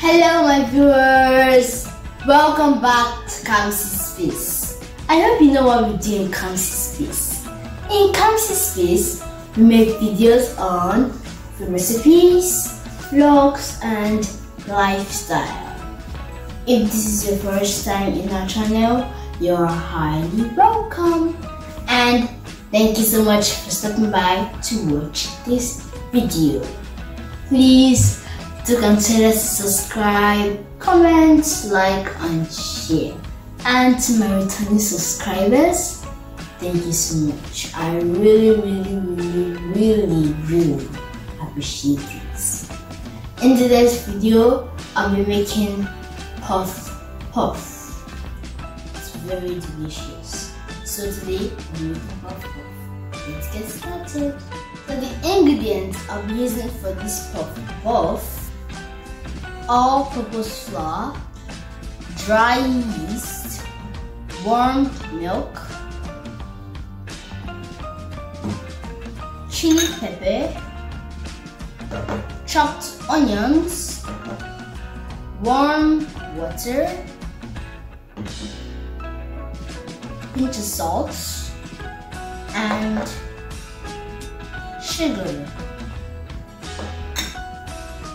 Hello my viewers, welcome back to Kamsi Space. I hope you know what we do in Kamsi Space. In Kamsi Space, we make videos on food recipes, vlogs and lifestyle. If this is your first time in our channel, you're highly welcome. And thank you so much for stopping by to watch this video. Please do consider to subscribe, comment, like and share. And to my returning subscribers, thank you so much. I really appreciate it. In today's video, I'll be making puff. It's very delicious. So today, I'm making puff. Let's get started. So the ingredients I'll be using for this puff: all-purpose flour, dry yeast, warm milk, chili pepper, chopped onions, warm water, pinch of salt, and sugar.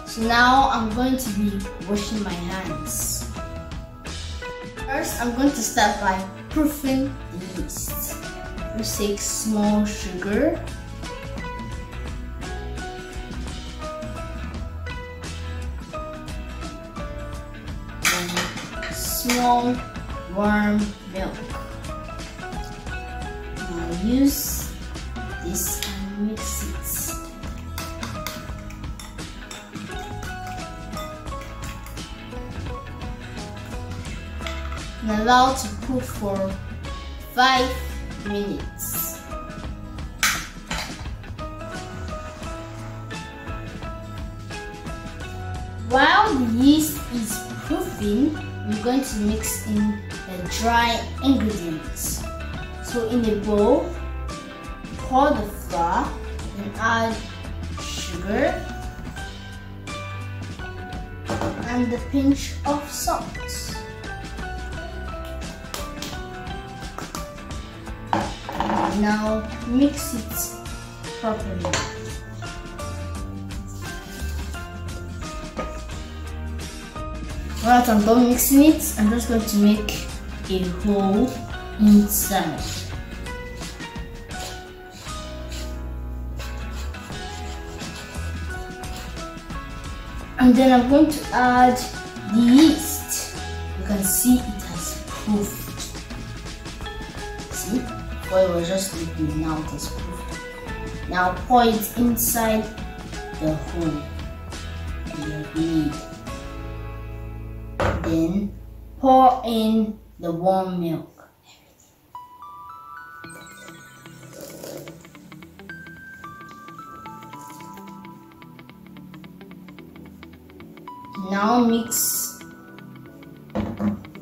So now I'm going to be washing my hands. First, I'm going to start by proofing the yeast. First, take small sugar, and small warm milk. Now use this and mix it. And allow to cook for 5 minutes. While the yeast is proofing, we're going to mix in the dry ingredients. So in a bowl, pour the flour and add sugar and a pinch of salt. Now mix it properly. Once I'm done mixing it, I'm just going to make a hole inside. And then I'm going to add the yeast. You can see it has proofed. See? Before it was just liquid, now it is proofed. Now pour it inside the hole you made. Then pour in the warm milk. Now mix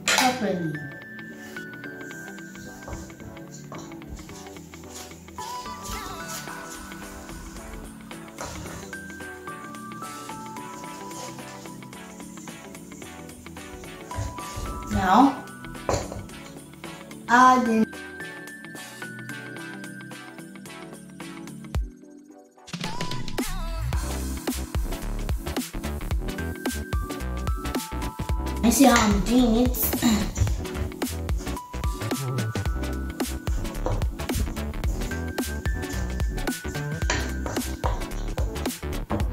properly. Now, add in I see how I'm doing it.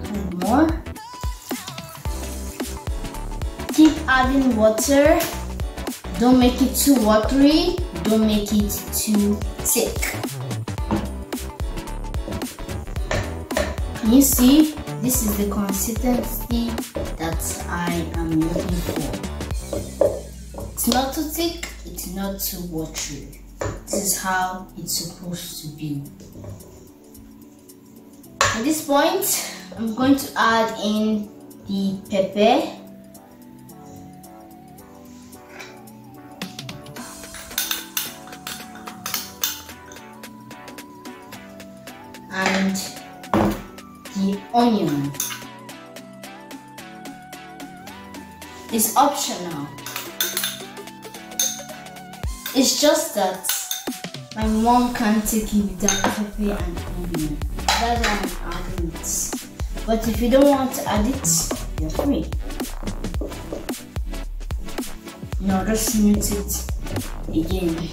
And more. Keep adding water. Don't make it too watery, don't make it too thick. Can you see? This is the consistency that I am looking for. It's not too thick, it's not too watery. This is how it's supposed to be. At this point, I'm going to add in the pepper. And the onion. is optional. It's just that my mom can't take it without pepper and onion. That's why I'm adding it. But if you don't want to add it, you're free. Now just mute it again.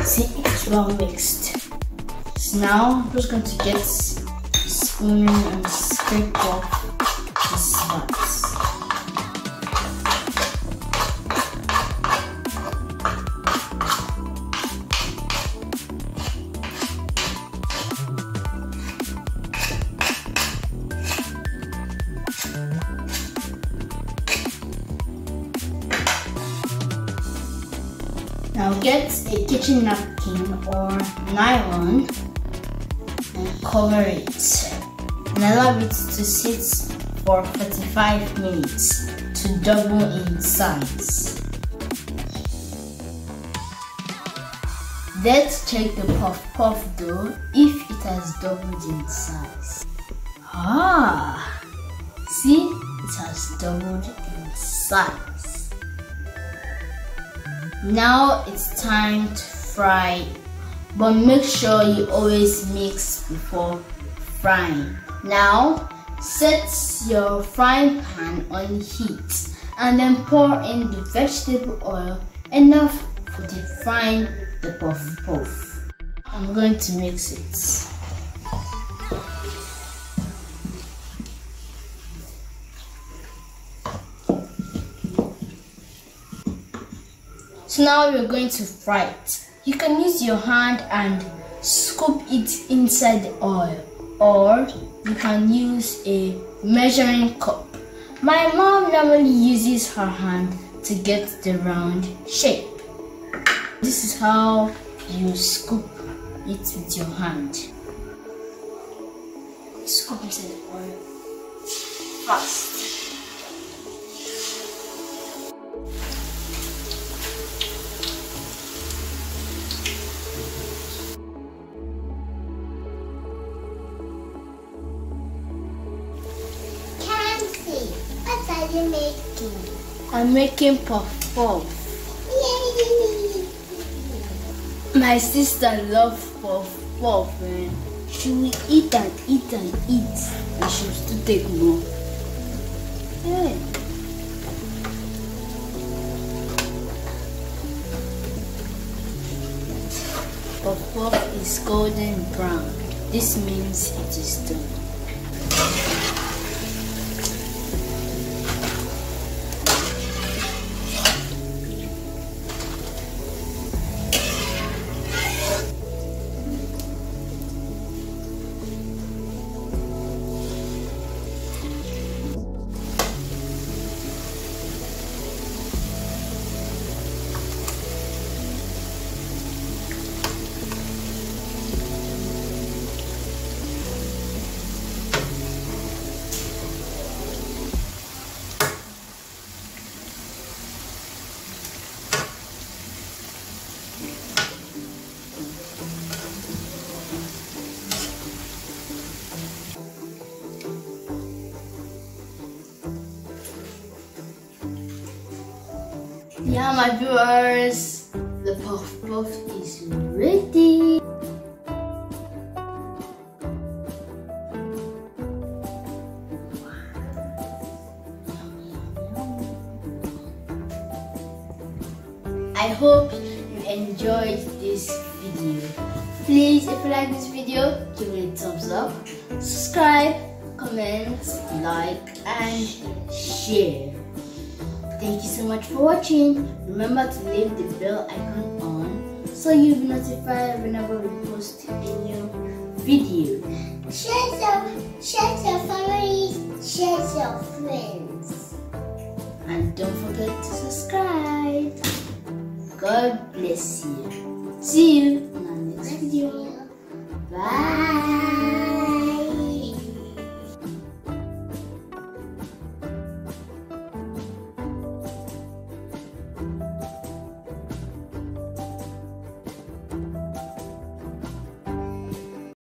See, it's well mixed. So now I'm just going to get a spoon and scrape off the spots. Now get a kitchen napkin or nylon and cover it and allow it to sit for 45 minutes to double in size. Let's check the puff dough if it has doubled in size. See, it has doubled in size. Now it's time to fry, but make sure you always mix before frying. Now set your frying pan on heat and then pour in the vegetable oil enough for deep frying the puff. I'm going to mix it. So now we're going to fry it. You can use your hand and scoop it inside the oil, or you can use a measuring cup. My mom normally uses her hand to get the round shape. This is how you scoop it with your hand. Scoop inside the oil fast. What are you making? I'm making puff. Yay! My sister loves puff, man. She will eat and eat and eat, and she will still take more. Yeah. Puff is golden brown. This means it is done. Yeah, my viewers, the puff is ready. I hope you enjoyed this video. Please, if you like this video, give it a thumbs up, subscribe, comment, like, and share. Thank you so much for watching. Remember to leave the bell icon on so you'll be notified whenever we post a new video. Share your family, share your friends. And don't forget to subscribe. God bless you. See you in our next video. Bye.